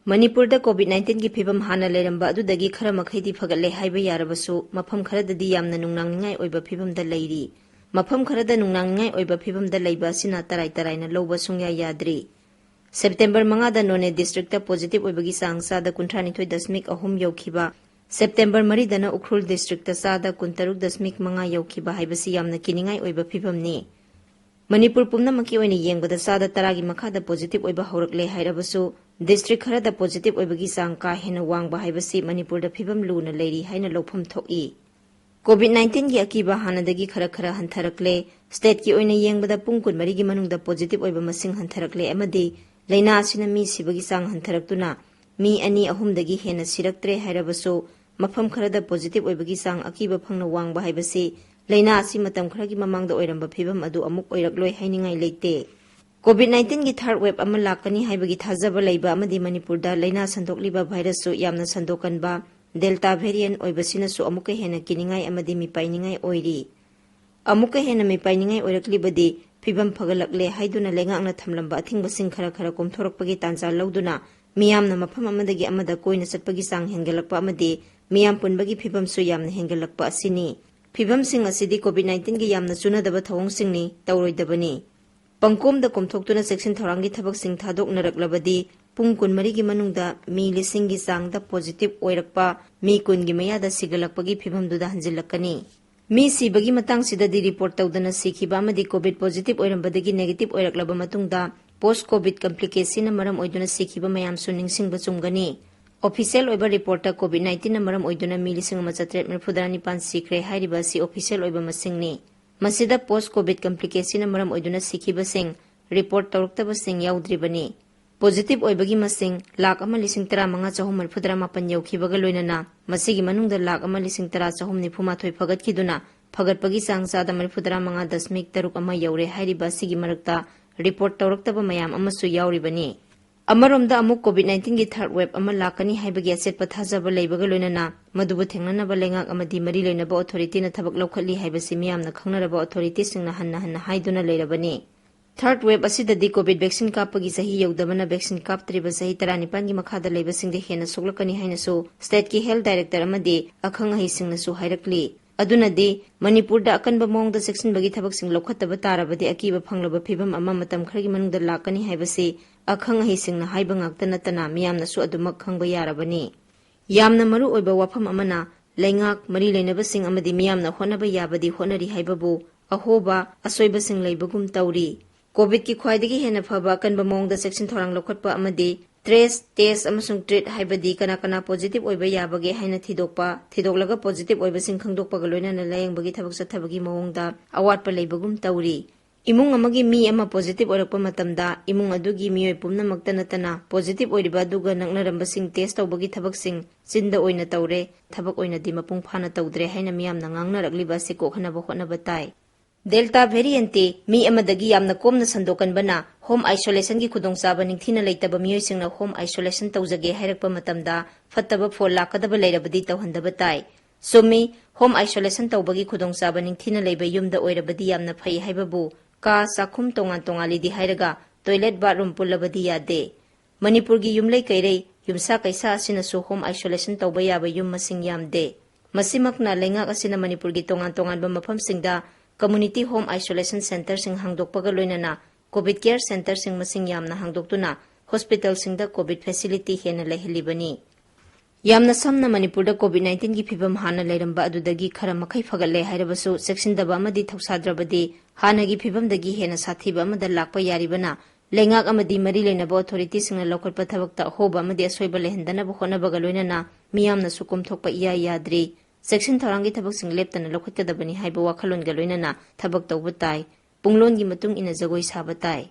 ꯃꯅꯤꯄꯨꯔꯗ ꯀꯣꯚꯤꯗ-19 ꯒꯤ ꯐꯤꯚꯝ ꯍꯥꯟꯅ ꯂꯩꯔꯝꯕ ꯑꯗꯨꯗꯒꯤ ꯈꯔ ꯃꯈꯩꯗꯤ ꯐꯒꯠꯂꯦ ꯍꯥꯏꯕ ꯌꯥꯔꯕꯁꯨ ꯃꯐꯝ ꯈꯔꯗꯗꯤ ꯌꯥꯝꯅ ꯅꯨꯡꯅꯥꯡꯅꯤꯡꯉꯥꯏ ꯑꯣꯏꯕ ꯐꯤꯚꯝꯗ ꯂꯩꯔꯤ꯫ ꯃꯐꯝ ꯈꯔꯗ ꯅꯨꯡꯅꯥꯡꯅꯤꯡꯉꯥꯏ ꯑꯣꯏꯕ ꯐꯤꯚꯝꯗ ꯂꯩꯕ ꯑꯁꯤꯅ ꯇꯔꯥꯏ-ꯇꯔꯥꯏꯅ ꯂꯧꯕ ꯁꯨꯡꯌꯥ ꯌꯥꯗ꯭ꯔꯤ꯫ ꯁꯦꯞꯇꯦꯝꯕꯔ 5ꯗ ꯅꯣꯅꯦ ꯗꯤꯁꯇ꯭ꯔꯤꯛꯇ ꯄꯣꯖꯤꯇꯤꯚ ꯑꯣꯏꯕꯒꯤ ꯆꯥꯡ 32.3 ꯌꯧꯈꯤꯕ, ꯁꯦꯞꯇꯦꯝꯕꯔ 4ꯗꯅ ꯎꯈ꯭ꯔꯨꯜ ꯗꯤꯁꯇ꯭ꯔꯤꯛꯇ 63.5 ꯌꯧꯈꯤꯕ ꯍꯥꯏꯕꯁꯤ ꯌꯥꯝꯅ ꯀꯤꯅꯤꯡꯉꯥꯏ ꯑꯣꯏꯕ ꯐꯤꯚꯝꯅꯤ꯫ ꯃꯅꯤꯄꯨꯔ ꯄꯨꯝꯅꯃꯛꯀꯤ ꯑꯣꯏꯅ ꯌꯦꯡꯕꯗ 10%ꯒꯤ ꯃꯈꯥꯗ ꯄꯣꯖꯤꯇꯤꯚ ꯑꯣꯏꯕ ꯍꯧꯔꯛꯂꯦ ꯍꯥꯏꯔꯕꯁꯨ ꯗꯤꯁꯇ꯭ꯔꯤꯛ ꯈꯔꯗ ꯄꯣꯖꯤꯇꯤꯚ ꯑꯣꯏꯕꯒꯤ ꯆꯥꯡ ꯀꯥ ꯍꯦꯟꯅ ꯋꯥꯡꯕ ꯍꯥꯏꯕꯁꯤ ꯃꯅꯤꯄꯨꯔꯗ ꯐꯤꯚꯝ ꯂꯨꯅ ꯂꯩꯔꯤ ꯍꯥꯏꯅ ꯂꯧꯐꯝ ꯊꯣꯛꯏ꯫ ꯀꯣꯚꯤꯗ-19 ꯒꯤ ꯑꯀꯤꯕ ꯍꯥꯟꯅꯗꯒꯤ ꯈꯔ ꯍꯟꯊꯔꯛꯂꯦ꯫ ꯁ꯭ꯇꯦꯠꯀꯤ ꯑꯣꯏꯅ ꯌꯦꯡꯕꯗ ꯄꯨꯡ 24ꯒꯤ ꯃꯅꯨꯡꯗ ꯄꯣꯖꯤꯇꯤꯚ ꯑꯣꯏꯕ ꯃꯁꯤꯡ ꯍꯟꯊꯔꯛꯂꯦ ꯑꯃꯗꯤ ꯂꯩꯅꯥ ꯑꯁꯤꯅ ꯃꯤ ꯁꯤꯕꯒꯤ ꯆꯥꯡ ꯍꯟꯊꯔꯛꯇꯨꯅ ꯃꯤ 2-3ꯗꯒꯤ ꯍꯦꯟꯅ ꯁꯤꯔꯛꯇ꯭ꯔꯦ ꯍꯥꯏꯔꯕꯁꯨ ꯃꯐꯝ ꯈꯔꯗ ꯄꯣꯖꯤꯇꯤꯚ ꯑꯣꯏꯕꯒꯤ ꯆꯥꯡ ꯑꯀꯤꯕ ꯐꯪꯅ ꯋꯥꯡꯕ ꯍꯥꯏꯕꯁꯤ ꯂꯩꯅꯥ ꯑꯁꯤ ꯃꯇꯝ ꯈꯔꯒꯤ ꯃꯃꯥꯡꯗ ꯑꯣꯏꯔꯝꯕ ꯐꯤꯚꯝ ꯑꯗꯨ ꯑꯃꯨꯛ ꯑꯣꯏꯔꯛꯂꯣꯏ ꯍꯥꯏꯅꯤꯡꯉꯥꯏ ꯂꯩꯇꯦ꯫ ꯀꯣꯚꯤꯗ-19 ꯒꯤ ꯊꯥꯔꯗ ꯋꯦꯕ ꯑꯃ ꯂꯥꯛꯀꯅꯤ ꯍꯥꯏꯕꯒꯤ ꯊꯥꯖꯕ ꯂꯩꯕ ꯑꯃꯗꯤ ꯃꯅꯤꯄꯨꯔꯗ ꯂꯩꯅꯥ ꯁꯟꯗꯣꯛꯂꯤꯕ ꯚꯥꯏꯔꯁꯁꯨ ꯌꯥꯝꯅ ꯁꯟꯗꯣꯛꯀꯟꯕ ꯗꯦꯜꯇꯥ ꯚꯦꯔꯤꯌꯦꯟꯠ ꯑꯣꯏꯕꯁꯤꯅꯁꯨ ꯑꯃꯨꯛꯀ ꯍꯦꯟꯅ ꯀꯤꯅꯤꯡꯉꯥꯏ ꯑꯃꯗꯤ ꯃꯤꯄꯥꯏꯅꯤꯡꯉꯥꯏ ꯑꯣꯏꯔꯤ꯫ ꯑꯃꯨꯛꯀ ꯍꯦꯟꯅ ꯃꯤꯄꯥꯏꯅꯤꯡꯉꯥꯏ ꯑꯣꯏꯔꯛꯂꯤꯕꯗꯤ ꯐꯤꯚꯝ ꯐꯒꯠꯂꯛꯂꯦ ꯍꯥꯏꯗꯨꯅ ꯂꯩꯉꯥꯛꯅ ꯊꯝꯂꯝꯕ ꯑꯊꯤꯡꯕꯁꯤꯡ ꯈꯔ ꯀꯣꯝꯊꯣꯔꯛꯄꯒꯤ ꯇꯥꯟꯖꯥ ꯂꯧꯗꯨꯅ ꯃꯤꯌꯥꯝꯅ ꯃꯐꯝ ꯑꯃꯗꯒꯤ ꯑꯃꯗ ꯀꯣꯏꯅ ꯆꯠꯄꯒꯤ ꯆꯥꯡ ꯍꯦꯟꯒꯠꯂꯛꯄ ꯑꯃꯗꯤ ꯃꯤꯌꯥꯝ ꯄꯨꯟꯕꯒꯤ ꯐꯤꯚꯝꯁꯨ ꯌꯥꯝꯅ ꯍꯦꯟꯒꯠꯂꯛꯄ ꯑꯁꯤꯅꯤ꯫ ꯐꯤꯚꯝꯁꯤꯡ ꯑꯁꯤꯗꯤ ꯀꯣꯚꯤꯗ-19 ꯒꯤ ꯌꯥꯝꯅ ꯆꯨꯅꯗꯕ ꯊꯧꯑꯣꯡꯁꯤꯡꯅꯤ, ꯇꯧꯔꯣꯏꯗꯕꯅꯤ꯫ ꯄꯪꯀꯣꯝꯗ ꯀꯣꯝꯊꯣꯛꯇꯨꯅ ꯆꯦꯛꯁꯤꯟ ꯊꯧꯔꯥꯡꯒꯤ ꯊꯕꯛꯁꯤꯡ ꯊꯥꯗꯣꯛꯅꯔꯛꯂꯕꯗꯤ ꯄꯨꯡ 24ꯒꯤ ꯃꯅꯨꯡꯗ ꯃꯤ 1000ꯒꯤ ꯆꯥꯡꯗ ꯄꯣꯖꯤꯇꯤꯚ ꯑꯣꯏꯔꯛꯄ, ꯃꯤ 10ꯒꯤ ꯃꯌꯥꯗ ꯁꯤꯒꯠꯂꯛꯄꯒꯤ ꯐꯤꯚꯝꯗꯨꯗ ꯍꯟꯖꯤꯜꯂꯛꯀꯅꯤ꯫ ꯃꯤ ꯁꯤꯕꯒꯤ ꯃꯇꯥꯡꯁꯤꯗꯗꯤ ꯔꯤꯄꯣꯔꯠ ꯇꯧꯗꯅ ꯁꯤꯈꯤꯕ ꯑꯃꯗꯤ ꯀꯣꯚꯤꯗ ꯄꯣꯖꯤꯇꯤꯚ ꯑꯣꯏꯔꯝꯕꯗꯒꯤ ꯅꯦꯒꯦꯇꯤꯚ ꯑꯣꯏꯔꯛꯂꯕ ꯃꯇꯨꯡꯗ ꯄꯣꯁꯠ ꯀꯣꯚꯤꯗ ꯀꯝꯄ꯭ꯂꯤꯀꯦꯁꯟꯅ ꯃꯔꯝ ꯑꯣꯏꯗꯨꯅ ꯁꯤꯈꯤꯕ ꯃꯌꯥꯝꯁꯨ ꯅꯤꯡꯁꯤꯡꯕ ꯆꯨꯝꯒꯅꯤ꯫ ꯑꯣꯐꯤꯁꯤꯌꯦꯜ ꯑꯣꯏꯕ ꯔꯤꯄꯣꯔꯠꯇ ꯀꯣꯚꯤꯗ-19ꯅ ꯃꯔꯝ ꯑꯣꯏꯗꯨꯅ ꯃꯤ 1839 ꯁꯤꯈ꯭ꯔꯦ ꯍꯥꯏꯔꯤꯕ ꯑꯁꯤ ꯑꯣꯐꯤꯁꯤꯌꯦꯜ ꯑꯣꯏꯕ ꯃꯁꯤꯡꯅꯤ꯫ ꯃꯁꯤꯗ ꯄꯣꯁꯠ ꯀꯣꯚꯤꯗ ꯀꯝꯄ꯭ꯂꯤꯀꯦꯁꯟꯅ ꯃꯔꯝ ꯑꯣꯏꯗꯨꯅ ꯁꯤꯈꯤꯕꯁꯤꯡ, ꯔꯤꯄꯣꯔꯠ ꯇꯧꯔꯛꯇꯕꯁꯤꯡ ꯌꯥꯎꯗ꯭ꯔꯤꯕꯅꯤ꯫ ꯄꯣꯖꯤꯇꯤꯚ ꯑꯣꯏꯕꯒꯤ ꯃꯁꯤꯡ 1,15,997 ꯌꯧꯈꯤꯕꯒ ꯂꯣꯏꯅꯅ ꯃꯁꯤꯒꯤ ꯃꯅꯨꯡꯗ 1,10,394 ꯐꯒꯠꯈꯤꯗꯨꯅ ꯐꯒꯠꯄꯒꯤ ꯆꯥꯡ 35.31 ꯌꯧꯔꯦ ꯍꯥꯏꯔꯤꯕ ꯑꯁꯤꯒꯤ ꯃꯔꯛꯇ ꯔꯤꯄꯣꯔꯠ ꯇꯧꯔꯛꯇꯕ ꯃꯌꯥꯝ ꯑꯃꯁꯨ ꯌꯥꯎꯔꯤꯕꯅꯤ꯫ ꯑꯃꯔꯣꯝꯗ ꯑꯃꯨꯛ ꯀꯣꯚꯤꯗ-19 ꯒꯤ ꯊꯥꯔꯗ ꯋꯦꯕ ꯑꯃ ꯂꯥꯛꯀꯅꯤ ꯍꯥꯏꯕꯒꯤ ꯑꯆꯦꯠꯄ ꯊꯥꯖꯕ ꯂꯩꯕꯒ ꯂꯣꯏꯅꯅ ꯃꯗꯨꯕꯨ ꯊꯦꯡꯅꯅꯕ ꯂꯩꯉꯥꯛ ꯑꯃꯗꯤ ꯃꯔꯤ ꯂꯩꯅꯕ ꯑꯣꯊꯣꯔꯤꯇꯤꯅ ꯊꯕꯛ ꯂꯧꯈꯠꯂꯤ ꯍꯥꯏꯕꯁꯤ ꯃꯤꯌꯥꯝꯅ ꯈꯪꯅꯔꯕ ꯑꯣꯊꯣꯔꯤꯇꯤꯁꯤꯡꯅ ꯍꯟꯅ ꯍꯥꯏꯗꯨꯅ ꯂꯩꯔꯕꯅꯤ꯫ ꯊꯥꯔꯗ ꯋꯦꯕ ꯑꯁꯤꯗꯗꯤ ꯀꯣꯚꯤꯗ ꯚꯦꯛꯁꯤꯟ ꯀꯥꯞꯄꯒꯤ ꯆꯍꯤ ꯌꯧꯗꯕꯅ ꯚꯦꯛꯁꯤꯟ ꯀꯥꯞꯇ꯭ꯔꯤꯕ ꯆꯍꯤ 19ꯒꯤ ꯃꯈꯥꯗ ꯂꯩꯕꯁꯤꯡꯗ ꯍꯦꯟꯅ ꯁꯣꯛꯂꯛꯀꯅꯤ ꯍꯥꯏꯅꯁꯨ ꯁ꯭ꯇꯦꯠꯀꯤ ꯍꯦꯜꯊ ꯗꯥꯏꯔꯦꯛꯇꯔ ꯑꯃꯗꯤ ꯑꯈꯪ-ꯑꯍꯩꯁꯤꯡꯅꯁꯨ ꯍꯥꯏꯔꯛꯂꯤ꯫ ꯑꯗꯨꯅꯗꯤ ꯃꯅꯤꯄꯨꯔꯗ ꯑꯀꯟꯕ ꯃꯑꯣꯡꯗ ꯆꯦꯛꯁꯤꯟꯕꯒꯤ ꯊꯕꯛꯁꯤꯡ ꯂꯧꯈꯠꯇꯕ ꯇꯥꯔꯕꯗꯤ ꯑꯀꯤꯕ ꯐꯪꯂꯕ ꯐꯤꯚꯝ ꯑꯃ ꯃꯇꯝ ꯈꯔꯒꯤ ꯃꯅꯨꯡꯗ ꯂꯥꯛꯀꯅꯤ ꯍꯥꯏꯕꯁꯤ ꯑꯈꯪ-ꯑꯍꯩꯁꯤꯡꯅ ꯍꯥꯏꯕ ꯉꯥꯛꯇ ꯅꯠꯇꯅ ꯃꯤꯌꯥꯝꯅꯁꯨ ꯑꯗꯨꯃꯛ ꯈꯪꯕ ꯌꯥꯔꯕꯅꯤ꯫ ꯌꯥꯝꯅ ꯃꯔꯨ ꯑꯣꯏꯕ ꯋꯥꯐꯝ ꯑꯃꯅ ꯂꯩꯉꯥꯛ, ꯃꯔꯤ ꯂꯩꯅꯕꯁꯤꯡ ꯑꯃꯗꯤ ꯃꯤꯌꯥꯝꯅ ꯍꯣꯠꯅꯕ ꯌꯥꯕꯗꯤ ꯍꯣꯠꯅꯔꯤ ꯍꯥꯏꯕꯕꯨ ꯑꯍꯣꯕ, ꯑꯁꯣꯏꯕꯁꯤꯡ ꯂꯩꯕꯒꯨꯝ ꯇꯧꯔꯤ꯫ ꯀꯣꯚꯤꯗꯀꯤ ꯈ꯭ꯋꯥꯏꯗꯒꯤ ꯍꯦꯟꯅ ꯐꯕ ꯑꯀꯟꯕ ꯃꯑꯣꯡꯗ ꯆꯦꯛꯁꯤꯟ ꯊꯧꯔꯥꯡ ꯂꯧꯈꯠꯄ ꯑꯃꯗꯤ ꯇ꯭ꯔꯦꯁ, ꯇꯦꯁ ꯑꯃꯁꯨꯡ ꯇ꯭ꯔꯤꯠ ꯍꯥꯏꯕꯗꯤ ꯀꯅꯥ ꯄꯣꯖꯤꯇꯤꯚ ꯑꯣꯏꯕ ꯌꯥꯕꯒꯦ ꯍꯥꯏꯅ ꯊꯤꯗꯣꯛꯂꯒ ꯄꯣꯖꯤꯇꯤꯚ ꯑꯣꯏꯕꯁꯤꯡ ꯈꯪꯗꯣꯛꯄꯒ ꯂꯣꯏꯅꯅ ꯂꯥꯌꯦꯡꯕꯒꯤ ꯊꯕꯛ ꯆꯠꯊꯕꯒꯤ ꯃꯑꯣꯡꯗ ꯑꯋꯥꯠꯄ ꯂꯩꯕꯒꯨꯝ ꯇꯧꯔꯤ꯫ ꯏꯃꯨꯡ ꯑꯃꯒꯤ ꯃꯤ ꯑꯃ ꯄꯣꯖꯤꯇꯤꯚ ꯑꯣꯏꯔꯛꯄ ꯃꯇꯝꯗ ꯏꯃꯨꯡ ꯑꯗꯨꯒꯤ ꯃꯤꯑꯣꯏ ꯄꯨꯝꯅꯃꯛꯇ ꯅꯠꯇꯅ ꯄꯣꯖꯤꯇꯤꯚ ꯑꯣꯏꯔꯤꯕ ꯑꯗꯨꯒ ꯅꯛꯅꯔꯝꯕꯁꯤꯡ ꯇꯦꯁ ꯇꯧꯕꯒꯤ ꯊꯕꯛꯁꯤꯡ ꯆꯤꯟꯗ ꯑꯣꯏꯅ ꯇꯧꯔꯦ, ꯊꯕꯛ ꯑꯣꯏꯅꯗꯤ ꯃꯄꯨꯡ ꯐꯥꯅ ꯇꯧꯗ꯭ꯔꯦ ꯍꯥꯏꯅ ꯃꯤꯌꯥꯝꯅ ꯉꯥꯡꯅꯔꯛꯂꯤꯕ ꯑꯁꯤ ꯀꯣꯛꯍꯟꯅꯕ ꯍꯣꯠꯅꯕ ꯇꯥꯏ꯫ ꯗꯦꯜꯇꯥ ꯚꯦꯔꯤꯌꯦꯟꯠꯇꯤ ꯃꯤ ꯑꯃꯗꯒꯤ ꯌꯥꯝꯅ ꯀꯣꯝꯅ ꯁꯟꯗꯣꯛꯀꯟꯕꯅ ꯍꯣꯝ ꯑꯥꯏꯁꯣꯂꯦꯁꯟꯒꯤ ꯈꯨꯗꯣꯡꯆꯥꯕ ꯅꯤꯡꯊꯤꯅ ꯂꯩꯇꯕ ꯃꯤꯑꯣꯏꯁꯤꯡꯅ ꯍꯣꯝ ꯑꯥꯏꯁꯣꯂꯦꯁꯟ ꯇꯧꯖꯒꯦ ꯍꯥꯏꯔꯛꯄ ꯃꯇꯝꯗ ꯐꯠꯇꯕ ꯐꯣꯜ ꯂꯥꯛꯀꯗꯕ ꯂꯩꯔꯕꯗꯤ ꯇꯧꯍꯟꯗꯕ ꯇꯥꯏ꯫ ꯆꯨꯝꯃꯤ, ꯍꯣꯝ ꯑꯥꯏꯁꯣꯂꯦꯁꯟ ꯇꯧꯕꯒꯤ ꯈꯨꯗꯣꯡꯆꯥꯕ ꯅꯤꯡꯊꯤꯅ ꯂꯩꯕ ꯌꯨꯝꯗ ꯑꯣꯏꯔꯕꯗꯤ ꯌꯥꯝꯅ ꯐꯩ ꯍꯥꯏꯕꯕꯨ ꯀꯥ, ꯆꯥꯛꯈꯨꯝ ꯇꯣꯉꯥꯜꯂꯤꯗꯤ ꯍꯥꯏꯔꯒ ꯇꯣꯏꯂꯦꯠ ꯕꯥꯊꯔꯨꯝ ꯄꯨꯜꯂꯕꯗꯤ ꯌꯥꯗꯦ꯫ ꯃꯅꯤꯄꯨꯔꯒꯤ ꯌꯨꯝꯂꯩ ꯀꯩꯔꯩ, ꯌꯨꯝꯁꯥ ꯀꯩꯁꯥ ꯑꯁꯤꯅꯁꯨ ꯍꯣꯝ ꯑꯥꯏꯁꯣꯂꯦꯁꯟ ꯇꯧꯕ ꯌꯥꯕ ꯌꯨꯝ ꯃꯁꯤꯡ ꯌꯥꯝꯗꯦ꯫ ꯃꯁꯤꯃꯛꯅ ꯂꯩꯉꯥꯛ ꯑꯁꯤꯅ ꯃꯅꯤꯄꯨꯔꯒꯤ ꯇꯣꯉꯥꯟꯕ ꯃꯐꯝꯁꯤꯡꯗ ꯀꯝꯃꯨꯅꯤꯇꯤ ꯍꯣꯝ ꯑꯥꯏꯁꯣꯂꯦꯁꯟ ꯁꯦꯟꯇꯔꯁꯤꯡ ꯍꯥꯡꯗꯣꯛꯄꯒ ꯂꯣꯏꯅꯅ ꯀꯣꯚꯤꯗ ꯀꯦꯌꯔ ꯁꯦꯟꯇꯔꯁꯤꯡ ꯃꯁꯤꯡ ꯌꯥꯝꯅ ꯍꯥꯡꯗꯣꯛꯇꯨꯅ ꯍꯣꯁꯄꯤꯇꯥꯜꯁꯤꯡꯗ ꯀꯣꯚꯤꯗ ꯐꯦꯁꯤꯂꯤꯇꯤ ꯍꯦꯟꯅ ꯂꯩꯍꯜꯂꯤꯕꯅꯤ꯫ ꯌꯥꯝꯅ ꯁꯝꯅ ꯃꯅꯤꯄꯨꯔꯗ ꯀꯣꯚꯤꯗ-19 ꯒꯤ ꯐꯤꯚꯝ ꯍꯥꯟꯅ ꯂꯩꯔꯝꯕ ꯑꯗꯨꯗꯒꯤ ꯈꯔ ꯃꯈꯩ ꯐꯒꯠꯂꯦ ꯍꯥꯏꯔꯕꯁꯨ ꯆꯦꯛꯁꯤꯟꯗꯕ ꯑꯃꯗꯤ ꯊꯧꯁꯥꯗ꯭ꯔꯕꯗꯤ ꯍꯥꯟꯅꯒꯤ ꯐꯤꯚꯝꯗꯒꯤ ꯍꯦꯟꯅ ꯁꯥꯊꯤꯕ ꯑꯃꯗ ꯂꯥꯛꯄ ꯌꯥꯔꯤꯕꯅ ꯂꯩꯉꯥꯛ ꯑꯃꯗꯤ ꯃꯔꯤ ꯂꯩꯅꯕ ꯑꯣꯊꯣꯔꯤꯇꯤꯁꯤꯡꯅ ꯂꯧꯈꯠꯄ ꯊꯕꯛꯇ ꯑꯍꯣꯕ ꯑꯃꯗꯤ ꯑꯁꯣꯏꯕ ꯂꯩꯍꯟꯗꯅꯕ ꯍꯣꯠꯅꯕꯒ ꯂꯣꯏꯅꯅ ꯃꯤꯌꯥꯝꯅꯁꯨ ꯀꯣꯝꯊꯣꯛꯄ ꯏꯌꯥ ꯌꯥꯗ꯭ꯔꯤ꯫ ꯆꯦꯛꯁꯤꯟ ꯊꯧꯔꯥꯡꯒꯤ ꯊꯕꯛꯁꯤꯡ ꯂꯦꯞꯇꯅ ꯂꯧꯈꯠꯀꯗꯕꯅꯤ ꯍꯥꯏꯕ ꯋꯥꯈꯜꯂꯣꯟꯒ ꯂꯣꯏꯅꯅ ꯊꯕꯛ ꯇꯧꯕ ꯇꯥꯏ꯫ ꯄꯨꯡꯂꯣꯟꯒꯤ ꯃꯇꯨꯡ ꯏꯟꯅ ꯖꯒꯣꯏ ꯁꯥꯕ ꯇꯥꯏ꯫